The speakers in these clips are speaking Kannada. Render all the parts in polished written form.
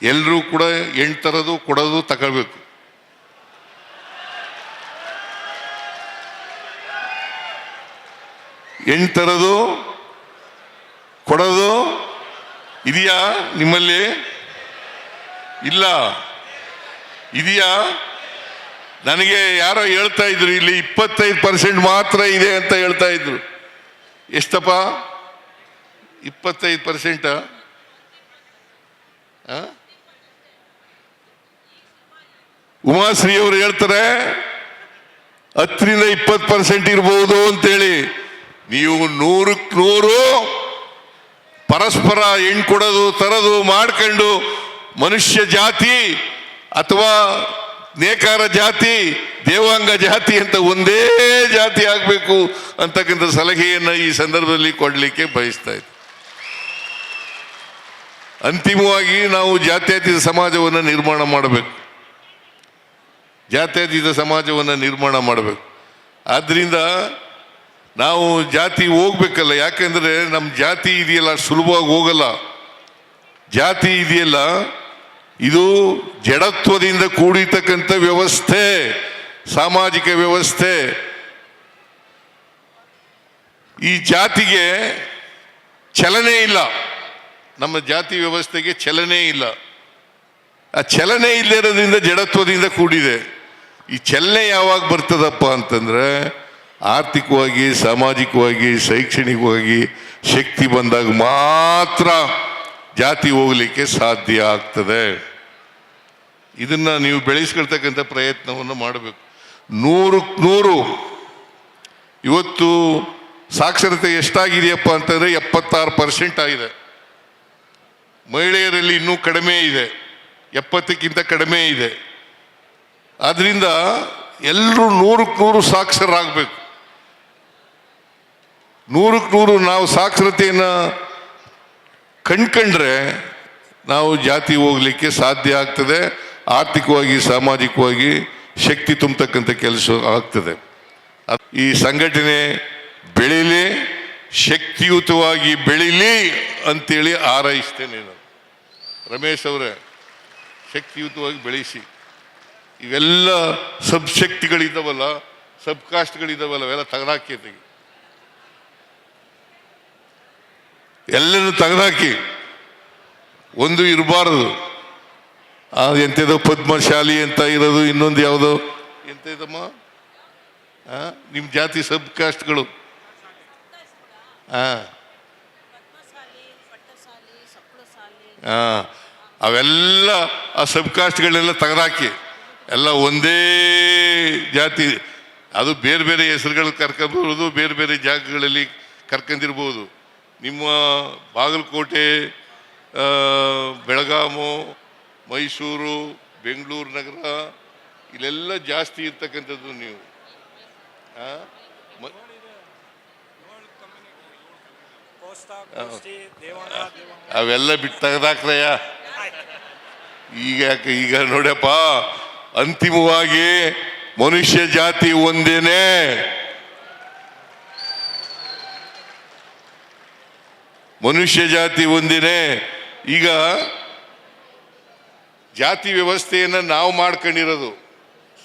ಎಲ್ಲರೂ ಕೂಡ ಹೆಣ್ಣು ತರೋದು ಕೊಡೋದು ತಗೋಬೇಕು. ಹೆಣ್ಣು ತರೋದು ಕೊಡೋದು ಇದೆಯಾ ನಿಮ್ಮಲ್ಲಿ? ಇಲ್ಲ. ಇದೆಯಾ? ನನಗೆ ಯಾರೋ ಹೇಳ್ತಾ ಇದ್ರು ಇಲ್ಲಿ 25% ಮಾತ್ರ ಇದೆ ಅಂತ ಹೇಳ್ತಾ ಇದ್ರು. ಎಷ್ಟಪ್ಪ? 25%? ಉಮಾಶ್ರೀ ಅವರು ಹೇಳ್ತಾರೆ 10ರಿಂದ 20% ಇರಬಹುದು ಅಂತೇಳಿ. ನೀವು 100ಕ್ಕೆ 100 ಪರಸ್ಪರ ಹೆಣ್ಣು ಕೊಡೋದು ತರೋದು ಮಾಡ್ಕೊಂಡು ಮನುಷ್ಯ ಜಾತಿ ಅಥವಾ ನೇಕಾರ ಜಾತಿ ದೇವಾಂಗ ಜಾತಿ ಅಂತ ಒಂದೇ ಜಾತಿ ಆಗಬೇಕು ಅಂತಕ್ಕಂಥ ಸಲಹೆಯನ್ನು ಈ ಸಂದರ್ಭದಲ್ಲಿ ಕೊಡಲಿಕ್ಕೆ ಬಯಸ್ತಾ ಇದ್ದೆ. ಅಂತಿಮವಾಗಿ ನಾವು ಜಾತ್ಯತೀತ ಸಮಾಜವನ್ನು ನಿರ್ಮಾಣ ಮಾಡಬೇಕು. ಜಾತ್ಯತೀತ ಸಮಾಜವನ್ನು ನಿರ್ಮಾಣ ಮಾಡಬೇಕು. ಆದ್ದರಿಂದ ನಾವು ಜಾತಿ ಹೋಗ್ಬೇಕಲ್ಲ. ಯಾಕೆಂದರೆ ನಮ್ಮ ಜಾತಿ ಇದೆಯಲ್ಲ ಸುಲಭವಾಗಿ ಹೋಗಲ್ಲ. ಜಾತಿ ಇದೆಯಲ್ಲ ಇದು ಜಡತ್ವದಿಂದ ಕೂಡಿರ್ತಕ್ಕಂಥ ವ್ಯವಸ್ಥೆ, ಸಾಮಾಜಿಕ ವ್ಯವಸ್ಥೆ. ಈ ಜಾತಿಗೆ ಚಲನೆ ಇಲ್ಲ. ನಮ್ಮ ಜಾತಿ ವ್ಯವಸ್ಥೆಗೆ ಚಲನೆ ಇಲ್ಲ. ಆ ಚಲನೆ ಇಲ್ಲದಿರೋದ್ರಿಂದ ಜಡತ್ವದಿಂದ ಕೂಡಿದೆ. ಈ ಚಲನೆ ಯಾವಾಗ ಬರ್ತದಪ್ಪ ಅಂತಂದ್ರೆ ಆರ್ಥಿಕವಾಗಿ, ಸಾಮಾಜಿಕವಾಗಿ, ಶೈಕ್ಷಣಿಕವಾಗಿ ಶಕ್ತಿ ಬಂದಾಗ ಮಾತ್ರ ಜಾತಿ ಹೋಗ್ಲಿಕ್ಕೆ ಸಾಧ್ಯ ಆಗ್ತದೆ. ಇದನ್ನ ನೀವು ಬೆಳೆಸ್ಕೊಳ್ತಕ್ಕಂಥ ಪ್ರಯತ್ನವನ್ನು ಮಾಡಬೇಕು. 100ಕ್ಕೆ 100 ಇವತ್ತು ಸಾಕ್ಷರತೆ ಎಷ್ಟಾಗಿದೆಯಪ್ಪ ಅಂತಂದ್ರೆ 76% ಆಗಿದೆ. ಮಹಿಳೆಯರಲ್ಲಿ ಇನ್ನೂ ಕಡಿಮೆ ಇದೆ, 70ಕ್ಕಿಂತ ಕಡಿಮೆ ಇದೆ. ಆದ್ರಿಂದ ಎಲ್ಲರೂ 100ಕ್ಕೆ 100 ಸಾಕ್ಷರರಾಗಬೇಕು. 100ಕ್ಕೆ 100 ನಾವು ಸಾಕ್ಷರತೆಯನ್ನು ಕಂಡ್ರೆ ನಾವು ಜಾತಿ ಹೋಗ್ಲಿಕ್ಕೆ ಸಾಧ್ಯ ಆಗ್ತದೆ. ಆರ್ಥಿಕವಾಗಿ, ಸಾಮಾಜಿಕವಾಗಿ ಶಕ್ತಿ ತುಂಬತಕ್ಕಂಥ ಕೆಲಸ ಆಗ್ತದೆ. ಈ ಸಂಘಟನೆ ಬೆಳೀಲಿ, ಶಕ್ತಿಯುತವಾಗಿ ಬೆಳೀಲಿ ಅಂತೇಳಿ ಹಾರೈಸ್ತೇನೆ. ನಾನು ರಮೇಶ್ ಅವರೇ, ಶಕ್ತಿಯುತವಾಗಿ ಬೆಳೆಸಿ. ಇವೆಲ್ಲ ಸಬ್ಶಕ್ತಿಗಳಿದ್ದಾವಲ್ಲ, ಸಬ್ ಕಾಸ್ಟ್ಗಳಿದ್ದಾವಲ್ಲ, ಅವೆಲ್ಲ ತೆಗೆದಾಕಿ, ಎಲ್ಲನೂ ತೆಗೆದಾಕಿ. ಒಂದು ಇರಬಾರದು. ಎಂಥದೋ ಪದ್ಮಶಾಲಿ ಅಂತ ಇರೋದು, ಇನ್ನೊಂದು ಯಾವುದೋ ಎಂಥದಮ್ಮ ನಿಮ್ಮ ಜಾತಿ ಸಬ್ ಕಾಸ್ಟ್ಗಳು. ಅವೆಲ್ಲ ಆ ಸಬ್ ಕಾಸ್ಟ್ಗಳನ್ನೆಲ್ಲ ತೆಗೆದಾಕಿ ಎಲ್ಲ ಒಂದೇ ಜಾತಿ. ಅದು ಬೇರೆ ಬೇರೆ ಹೆಸರುಗಳು ಕರ್ಕೊಂಡ್ಬರ್ಬೋದು, ಬೇರೆ ಬೇರೆ ಜಾಗಗಳಲ್ಲಿ ಕರ್ಕೊಂಡಿರ್ಬೋದು. ನಿಮ್ಮ ಬಾಗಲಕೋಟೆ, ಬೆಳಗಾಮು, ಮೈಸೂರು, ಬೆಂಗಳೂರು ನಗರ ಇಲ್ಲೆಲ್ಲ ಜಾಸ್ತಿ ಇರ್ತಕ್ಕಂಥದ್ದು. ನೀವು ಅವೆಲ್ಲ ಬಿಟ್ಟು ತೆಗೆದಾಕ್ರಯ್ಯ. ಈಗ ನೋಡ್ಯಪ್ಪ, ಅಂತಿಮವಾಗಿ ಮನುಷ್ಯ ಜಾತಿ ಒಂದೇನೆ. ಮನುಷ್ಯ ಜಾತಿ ಒಂದೇನೆ. ಈಗ ಜಾತಿ ವ್ಯವಸ್ಥೆಯನ್ನು ನಾವು ಮಾಡ್ಕೊಂಡಿರೋದು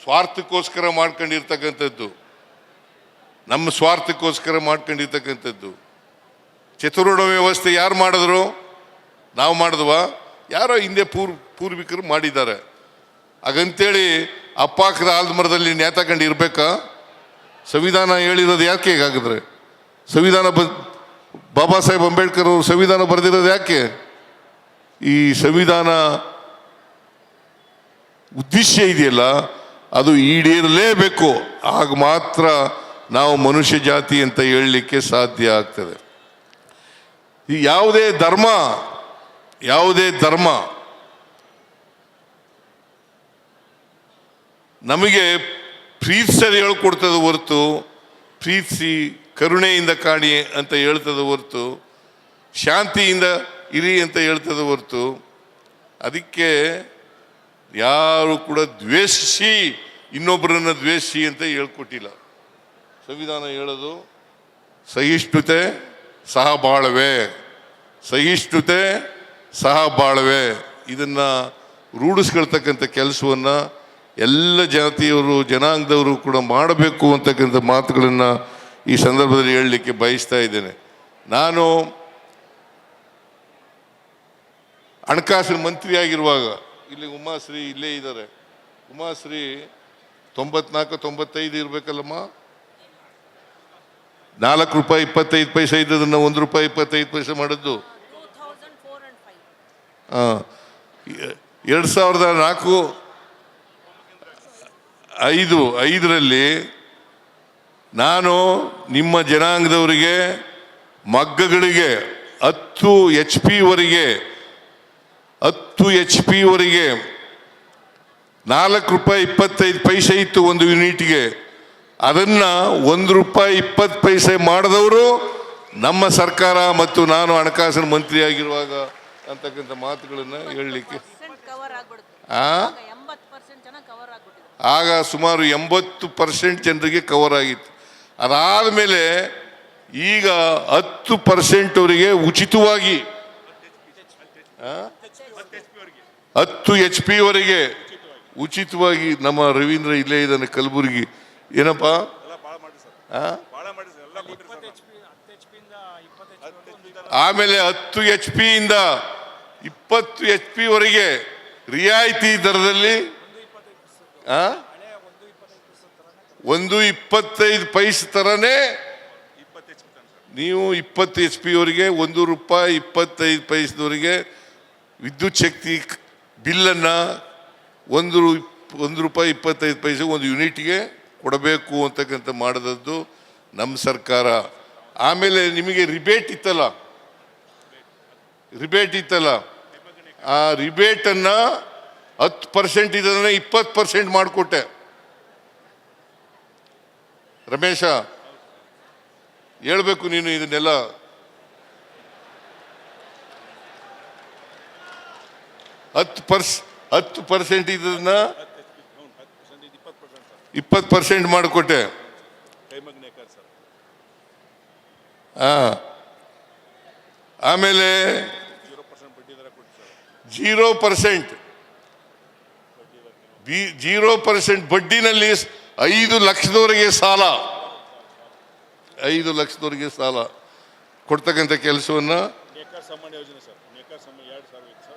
ಸ್ವಾರ್ಥಕ್ಕೋಸ್ಕರ ಮಾಡ್ಕೊಂಡಿರ್ತಕ್ಕಂಥದ್ದು, ನಮ್ಮ ಸ್ವಾರ್ಥಕ್ಕೋಸ್ಕರ ಮಾಡ್ಕೊಂಡಿರ್ತಕ್ಕಂಥದ್ದು. ಚತುರ್ವರ್ಣ ವ್ಯವಸ್ಥೆ ಯಾರು ಮಾಡಿದ್ರು? ನಾವು ಮಾಡಿದ್ವಾ? ಯಾರೋ ಹಿಂದೆ ಪೂರ್ವಿಕರು ಮಾಡಿದ್ದಾರೆ. ಹಾಗಂತೇಳಿ ಅಪ್ಪ ಹಾಕಿದ ಆಲದ ಮರದಲ್ಲಿ ನೇತಾಕೊಂಡು ಇರಬೇಕಾ? ಸಂವಿಧಾನ ಹೇಳಿರೋದು ಯಾಕೆ ಹೇಗಾಗಿದ್ರೆ? ಸಂವಿಧಾನ ಬಾಬಾ ಸಾಹೇಬ್ ಅಂಬೇಡ್ಕರ್ ಅವರು ಸಂವಿಧಾನ ಬರೆದಿರೋದು ಯಾಕೆ? ಈ ಸಂವಿಧಾನ ಉದ್ದೇಶ ಇದೆಯಲ್ಲ ಅದು ಈಡೇರಲೇಬೇಕು. ಆಗ ಮಾತ್ರ ನಾವು ಮನುಷ್ಯ ಜಾತಿ ಅಂತ ಹೇಳಲಿಕ್ಕೆ ಸಾಧ್ಯ ಆಗ್ತದೆ. ಈ ಯಾವುದೇ ಧರ್ಮ ನಮಗೆ ಪ್ರೀತಿಸದೆ ಹೇಳ್ಕೊಡ್ತದೆ ಹೊರತು, ಪ್ರೀತಿಸಿ ಕರುಣೆಯಿಂದ ಕಾಣಿ ಅಂತ ಹೇಳ್ತದೆ ಹೊರತು, ಶಾಂತಿಯಿಂದ ಇರಿ ಅಂತ ಹೇಳ್ತದೆ ಹೊರತು, ಅದಕ್ಕೆ ಯಾರು ಕೂಡ ದ್ವೇಷಿಸಿ ಇನ್ನೊಬ್ಬರನ್ನು ದ್ವೇಷಿಸಿ ಅಂತ ಹೇಳ್ಕೊಟ್ಟಿಲ್ಲ. ಸಂವಿಧಾನ ಹೇಳೋದು ಸಹಿಷ್ಣುತೆ ಸಹಬಾಳ್ವೆ, ಸಹಿಷ್ಣುತೆ ಸಹಬಾಳ್ವೆ ಇದನ್ನು ರೂಢಿಸ್ಕೊಳ್ತಕ್ಕಂಥ ಕೆಲಸವನ್ನು ಎಲ್ಲ ಜಾತಿಯವರು ಜನಾಂಗದವರು ಕೂಡ ಮಾಡಬೇಕು ಅಂತಕ್ಕಂಥ ಮಾತುಗಳನ್ನು ಈ ಸಂದರ್ಭದಲ್ಲಿ ಹೇಳಲಿಕ್ಕೆ ಬಯಸ್ತಾ ಇದ್ದೇನೆ. ನಾನು ಹಣಕಾಸಿನ ಮಂತ್ರಿಯಾಗಿರುವಾಗ ಇಲ್ಲಿ ಉಮಾಶ್ರೀ ಇಲ್ಲೇ ಇದ್ದಾರೆ. ಉಮಾಶ್ರೀ 94-95 ಇರಬೇಕಲ್ಲಮ್ಮ. 4 ರೂಪಾಯಿ 25 ಪೈಸೆ ಇದ್ದದನ್ನು 1 ರೂಪಾಯಿ 25 ಪೈಸೆ ಮಾಡಿದ್ದು 2004-5ರಲ್ಲಿ ನಾನು ನಿಮ್ಮ ಜನಾಂಗದವರಿಗೆ ಮಗ್ಗಗಳಿಗೆ 10 HP ವರೆಗೆ 4 ರೂಪಾಯಿ 25 ಪೈಸೆ ಇತ್ತು ಒಂದು ಯೂನಿಟ್ಗೆ. ಅದನ್ನು 1 ರೂಪಾಯಿ 20 ಪೈಸೆ ಮಾಡಿದವರು ನಮ್ಮ ಸರ್ಕಾರ ಮತ್ತು ನಾನು ಹಣಕಾಸಿನ ಮಂತ್ರಿ ಆಗಿರುವಾಗ ಅಂತಕ್ಕಂಥ ಮಾತುಗಳನ್ನು ಹೇಳಲಿಕ್ಕೆ ಆಗ ಸುಮಾರು 80% ಜನರಿಗೆ ಕವರ್ ಆಗಿತ್ತು. ಅದಾದ ಮೇಲೆ ಈಗ 10% ಅವರಿಗೆ ಉಚಿತವಾಗಿ 10 HP ವರೆಗೆ ಉಚಿತವಾಗಿ ನಮ್ಮ ರವೀಂದ್ರ ಇಲ್ಲೇ ಇದ್ದಾನೆ ಕಲಬುರಗಿ. ಏನಪ್ಪ ಆಮೇಲೆ 10 HP ಇಂದ 20 HP ವರೆಗೆ ರಿಯಾಯಿತಿ ದರದಲ್ಲಿ 1.25 ಪೈಸೆ ತರನೇ ನೀವು 20 HP ವರೆಗೆ 1 ರೂಪಾಯಿ 25 ಪೈಸೆದವರೆಗೆ ವಿದ್ಯುತ್ ಶಕ್ತಿ ಬಿಲ್ಲನ್ನು 1 ರೂಪಾಯಿ 25 ಪೈಸೆ ಒಂದು ಯೂನಿಟ್ಗೆ ಕೊಡಬೇಕು ಅಂತಕ್ಕಂಥ ಮಾಡಿದದ್ದು ನಮ್ಮ ಸರ್ಕಾರ. ಆಮೇಲೆ ನಿಮಗೆ ರಿಬೇಟ್ ಇತ್ತಲ್ಲ, ಆ ರಿಬೇಟನ್ನು 10% ಇದನ್ನು 20% ಮಾಡಿಕೊಟ್ಟೆ. ರಮೇಶ ಹೇಳ್ಬೇಕು ನೀನು ಇದನ್ನೆಲ್ಲ. 10% ಇದನ್ನ 20% ಮಾಡಿಕೊಟ್ಟೆ. ಆಮೇಲೆ 0% ಬಡ್ಡಿನಲ್ಲಿ 5 ಲಕ್ಷದವರೆಗೆ ಸಾಲ, 5 ಲಕ್ಷದವರೆಗೆ ಸಾಲ ಕೊಡ್ತಕ್ಕಂಥ ಕೆಲಸವನ್ನ